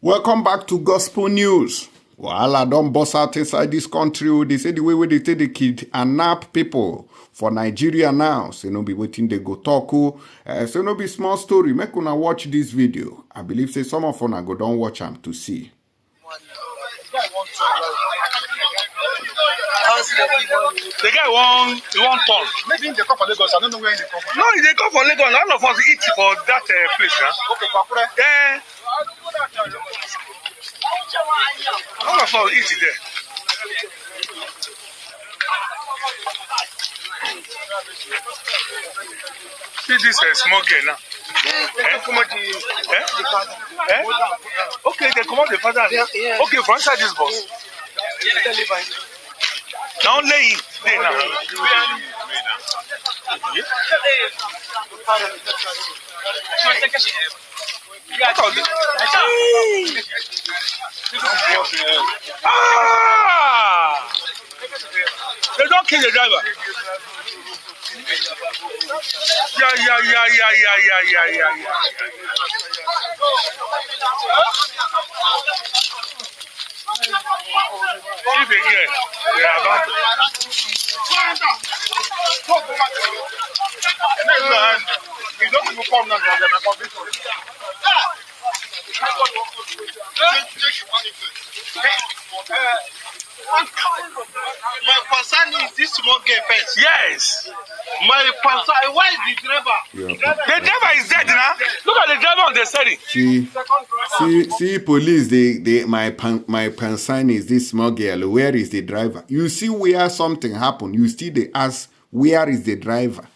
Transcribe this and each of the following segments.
Welcome back to Gospel News. Wahala don burst out inside this country. They say the way they take the kid and nap people for Nigeria now. Say no be waiting they go talk. Say no be small story. Make una watch this video. I believe say some of una go don't watch them to see. The guy won turn. Maybe they come for Lagos. I don't know where they come from. No, they come for Lagos. None of us eat for that place. Huh? Okay, Papure. Yeah. None of us eat there. See this small girl now. Okay, they come out the father. Okay, from inside this bus. Now lay it there now. Ah! They don't kill the driver. Yeah. If again, they are about You don't even come now. My concern is this small girl first. yes. My concern, why is the driver? The driver is dead now. Look at the driver on the steering. See, police. My concern is this small girl. Where is the driver? You see where something happened. You still they ask where is the driver.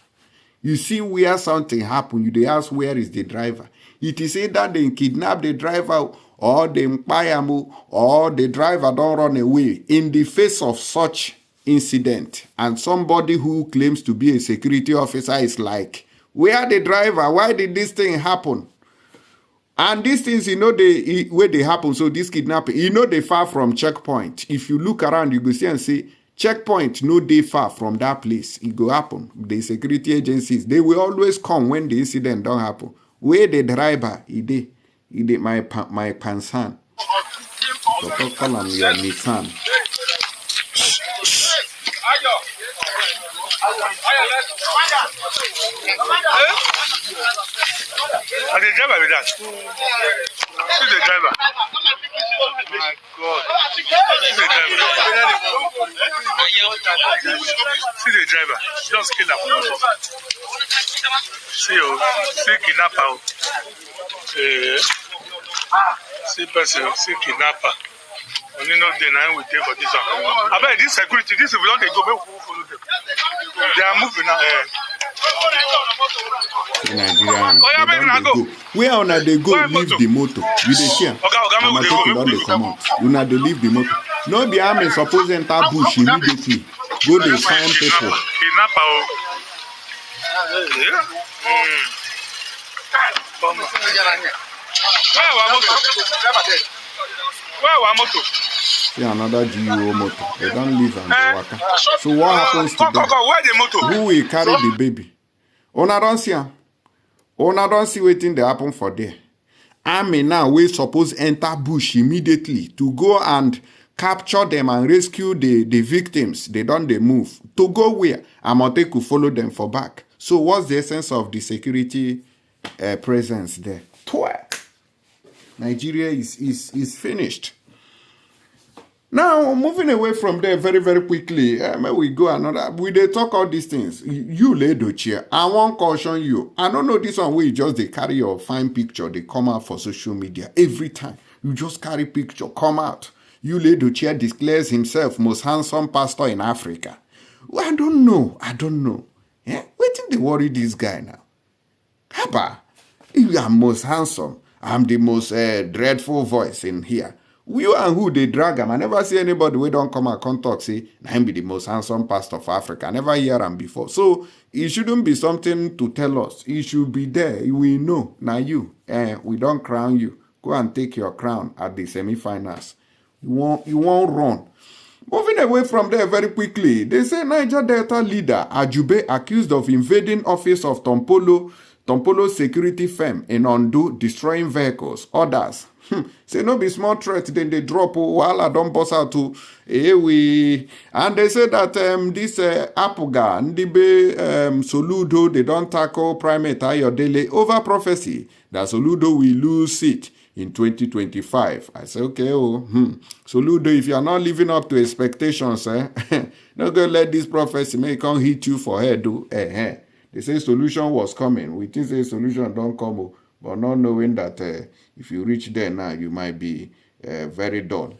You see where something happened. You they ask where is the driver. It is either they kidnap the driver or they kpayamu or the driver don't run away in the face of such incident. And somebody who claims to be a security officer is like, where the driver? Why did this thing happen? And these things, where they happen. So this kidnapping, they far from checkpoint. If you look around, you go see and say, checkpoint, no they far from that place. It go happen. The security agencies, they will always come when the incident don't happen. Where the driver, he did my concern. So call him your Nissan. And the driver with that. See the driver. My God. See the driver. Just kill him. See kidnapper. See person. See kidnapper. Only no day now we take for this one. I bet this security, this if we don't go, we will follow them. They are moving now. Nigeria, go. Where on they go? Leave the motor. You dey hear? They come out. You know they leave the motor. No be army suppose enter bush immediately. Go they find people. Where our motor? See another GUO motor. They don't leave and they waka. So what happens to them? Where the motor? Who will carry the baby? Ona don't see am. Ona don't see wetin dey happen for there. Army now we suppose enter bush immediately to go and capture them and rescue the victims. They move. To go where? Amoteku follow them for back. So what's the essence of the security presence there? Nigeria is finished. Now, moving away from there very, very quickly, we go another. We they talk all these things. Yul Edochie, I won't caution you. I don't know this one where you just they carry your fine picture, they come out for social media every time. You just carry picture, come out. Yul Edochie declares himself most handsome pastor in Africa. Well, I don't know. Yeah? Wait till they worry this guy now. Haba, you are most handsome. I'm the most dreadful voice in here. You and who they drag him. I never see anybody who don't come and come talk, say, I'm be the most handsome pastor of Africa. I never hear him before. So it shouldn't be something to tell us. It should be there. We know. Now you, we don't crown you. Go and take your crown at the semi-finals. You won't run. Moving away from there very quickly, they say Nigerdelta leader Ajube accused of invading office of Tompolo Tompolo security firm in Ondo destroying vehicles. Others say no be small threat, then they drop while don't boss out to and they say that this Apuga, Ndibe, Soludo, they don't tackle Primate Ayodele over prophecy that Soludo will lose seat in 2025. I say, okay, Soludo, if you are not living up to expectations, not gonna let this prophecy may come hit you for head. They say solution was coming. We think the solution don't come, but not knowing that if you reach there now, you might be very dull.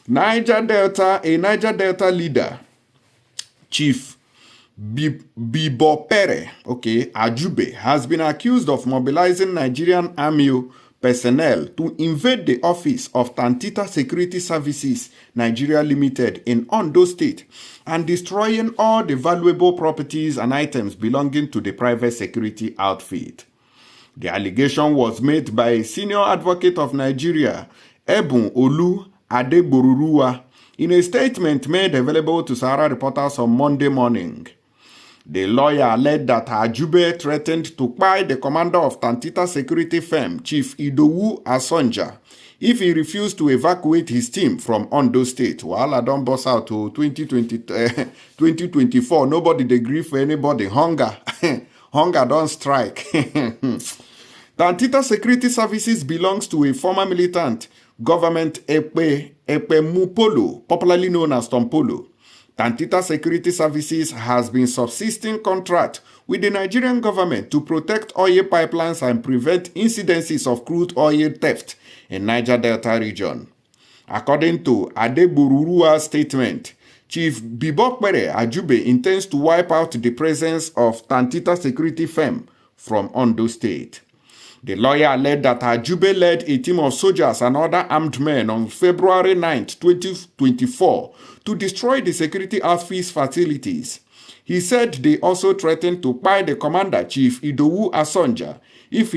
Nigerdelta, a Nigerdelta leader, Chief Bibopere, Ajube, has been accused of mobilizing Nigerian army personnel to invade the office of Tantita Security Services Nigeria Limited in Ondo State and destroying all the valuable properties and items belonging to the private security outfit. The allegation was made by a senior advocate of Nigeria, Ebun Olu Adegboruruwa, in a statement made available to Sahara reporters on Monday morning. The lawyer alleged that Ajube threatened to buy the commander of Tantita Security firm, Chief Idowu Asonja, if he refused to evacuate his team from Ondo State. While I don't boss out to 2024, nobody dey gree for anybody. Hunger don't strike. Tantita Security Services belongs to a former militant government Aírmy Àttàck, popularly known as Tompolo. Tantita Security Services has been subsisting contract with the Nigerian government to protect oil pipelines and prevent incidences of crude oil theft in Nigerdelta region. According to Adegboruruwa's statement, Chief Bibopere Ajube intends to wipe out the presence of Tantita Security firm from Ondo State. The lawyer alleged that Ajube led a team of soldiers and other armed men on February 9, 2024 to destroy the security outfit's facilities. He said they also threatened to buy the commander, Chief Idowu Asonja, if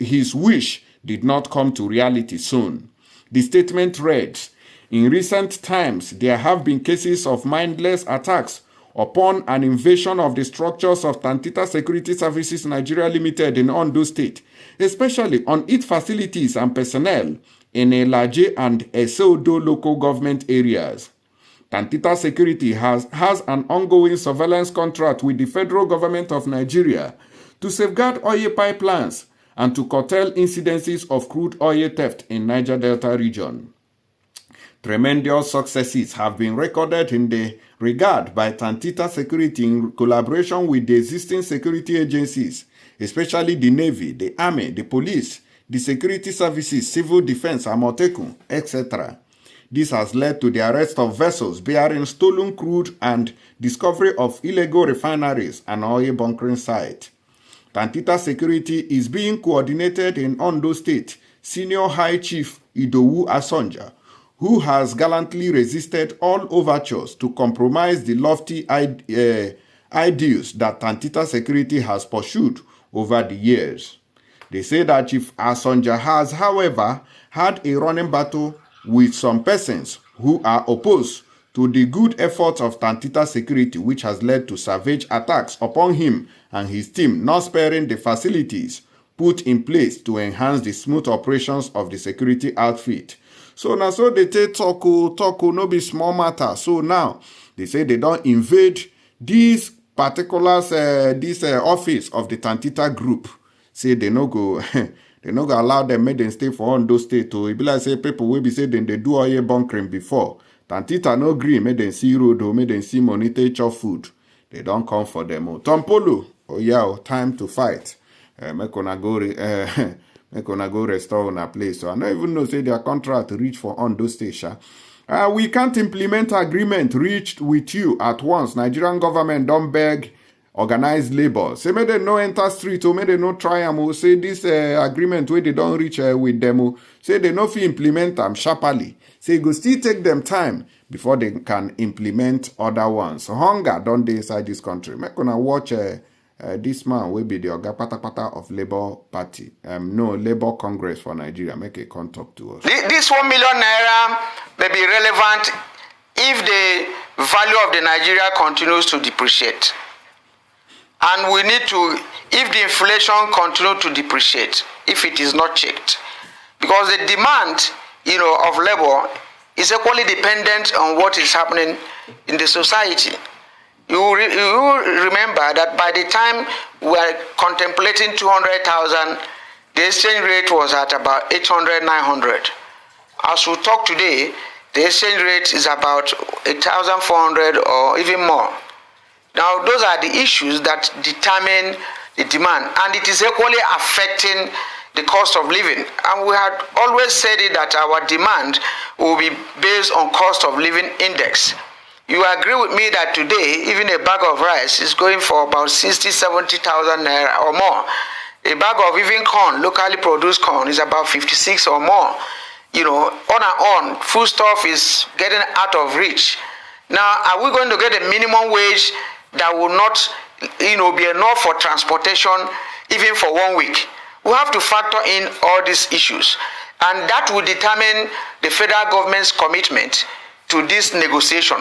his wish did not come to reality soon. The statement read, "In recent times, there have been cases of mindless attacks upon an invasion of the structures of Tantita Security Services Nigeria Limited in Ondo State, especially on its facilities and personnel in Elaje and Soludo local government areas. Tantita Security has an ongoing surveillance contract with the federal government of Nigeria to safeguard oil pipelines and to curtail incidences of crude oil theft in Nigerdelta region. Tremendous successes have been recorded in the regard by Tantita Security in collaboration with the existing security agencies, especially the Navy, the Army, the Police, the Security Services, Civil Defense, Amotekun, etc. This has led to the arrest of vessels bearing stolen crude and discovery of illegal refineries and oil bunkering sites. Tantita Security is being coordinated in Ondo State Senior High Chief Idowu Asonja, who has gallantly resisted all overtures to compromise the lofty ideals that Tantita Security has pursued over the years. They say that Chief Asonja has, however, had a running battle with some persons who are opposed to the good efforts of Tantita Security, which has led to savage attacks upon him and his team, not sparing the facilities put in place to enhance the smooth operations of the security outfit. So now, so they say talk no be small matter. So now they say they don't invade these particulars, this office of the Tantita group. Say they no go, they no go allow them make them stay for Ondo State. To it be like say people will be say then they do oil bunkering before. Tantita no green, make them see road or make them see money take your food. They don't come for them. Tompolo, oh yeah, time to fight. Make una go restore on a place. So I don't even know say their contract reach for Ondo Station. We can't implement agreement reached with you at once. Nigerian government don't beg organized labor. Say may they no enter street or may they no try them. Say this agreement where they don't reach with them. Say they no fit implement them sharply. Say go still take them time before they can implement other ones. So hunger don't dey inside this country. Make una watch this man will be the Oga Patapata of Labour Party. Labour Congress for Nigeria. Make a contact to us. This 1 million naira may be relevant if the value of the Nigeria continues to depreciate. And we need to, if the inflation continue to depreciate, if it is not checked, because the demand, of labor is equally dependent on what is happening in the society. You remember that by the time we are contemplating 200,000, the exchange rate was at about 800, 900. As we talk today, the exchange rate is about 1,400 or even more. Now, those are the issues that determine the demand, and it is equally affecting the cost of living. And we had always said it that our demand will be based on cost of living index. You agree with me that today, even a bag of rice is going for about 60,000, 70,000 naira or more. A bag of even corn, locally produced corn, is about 56 or more. On and on, foodstuff is getting out of reach. Now, are we going to get a minimum wage that will not, be enough for transportation even for 1 week? We have to factor in all these issues, and that will determine the federal government's commitment to this negotiation.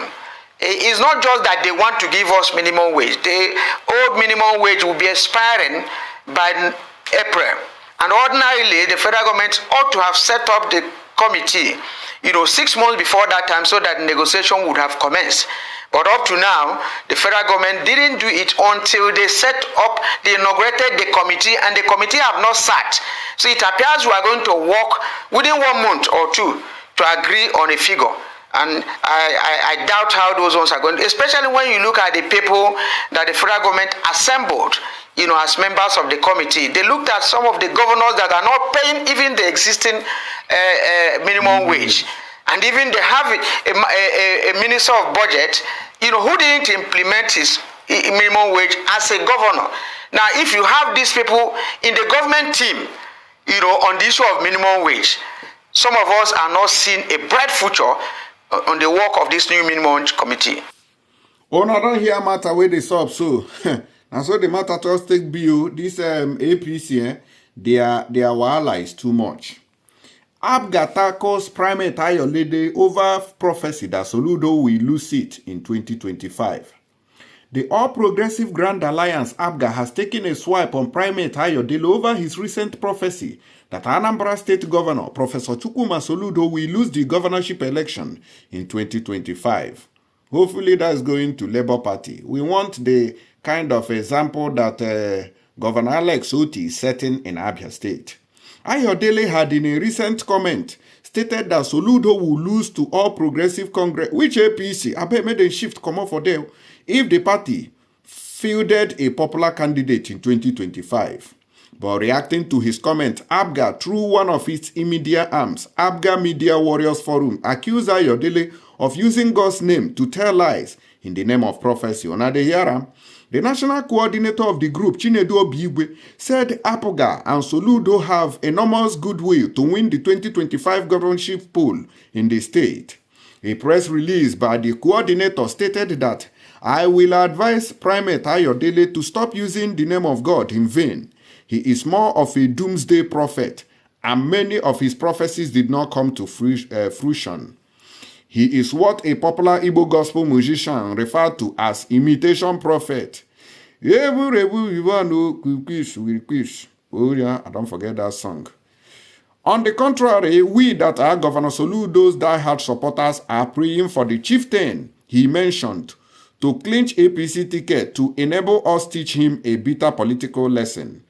It's not just that they want to give us minimum wage. The old minimum wage will be expiring by April, and ordinarily the federal government ought to have set up the committee 6 months before that time so that negotiation would have commenced. But up to now, the federal government didn't do it until they set up, they inaugurated the committee, and the committee have not sat. So it appears we are going to work within 1 month or two to agree on a figure. And I doubt how those ones are going to, especially when you look at the people that the federal government assembled, as members of the committee. They looked at some of the governors that are not paying even the existing minimum wage. And even they have a minister of budget, who didn't implement his minimum wage as a governor. Now, if you have these people in the government team, on the issue of minimum wage, some of us are not seeing a bright future on the work of this new minimum wage committee. Oh, no, don't hear matter where they sub so. And so the matter just take bill. This APC, their wahala is too much. Abgatako's primate Ayolede over prophecy that Soludo will lose it in 2025. The All Progressive Grand Alliance ABGA has taken a swipe on primate Ayodele over his recent prophecy that Anambra State Governor Professor Chukwuma Soludo will lose the governorship election in 2025. Hopefully that's going to Labour Party. We want the kind of example that Governor Alex Oti is setting in Abia State. Ayodele had in a recent comment stated that Soludo will lose to All Progressive Congress, which APC, I bet made a shift come up for them, if the party fielded a popular candidate in 2025. But reacting to his comment, ABGA, through one of its immediate arms, ABGA Media Warriors Forum, accused Ayodele of using God's name to tell lies in the name of prophecy. Onadeyara, the national coordinator of the group, Chinedu Obigwe, said ABGA and Soludo have enormous goodwill to win the 2025 governorship poll in the state. A press release by the coordinator stated that, "I will advise Primate Ayodele to stop using the name of God in vain. He is more of a doomsday prophet, and many of his prophecies did not come to fruition. He is what a popular Igbo gospel musician referred to as imitation prophet." Oh yeah, I don't forget that song. On the contrary, we that are Governor Soludo's diehard supporters are praying for the chieftain he mentioned to clinch APC ticket to enable us teach him a bitter political lesson.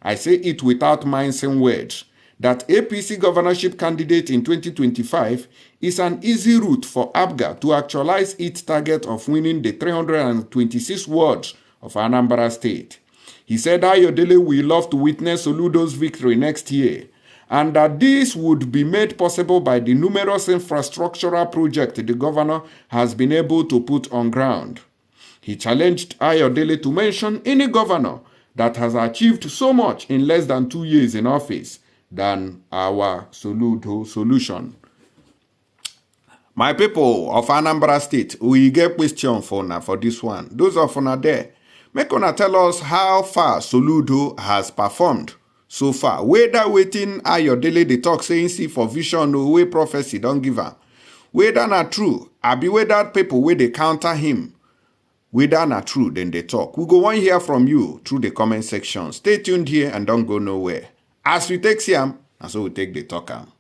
I say it without mincing words, that APC governorship candidate in 2025 is an easy route for ABGA to actualize its target of winning the 326 wards of Anambra State. He said Ayodele will love to witness Soludo's victory next year, and that this would be made possible by the numerous infrastructural projects the governor has been able to put on ground. He challenged Ayodele to mention any governor that has achieved so much in less than 2 years in office than our Soludo solution. My people of Anambra State, we get question for this one. Those of una there, make una tell us how far Soludo has performed so far. Whether waiting Ayodele the talk saying see for vision or way prophecy don't give her. Whether not true, I be whether people where they counter him whether na true then they talk. We go want hear from you through the comment section. Stay tuned here and don't go nowhere. As we take Siam, and so we take the talk am.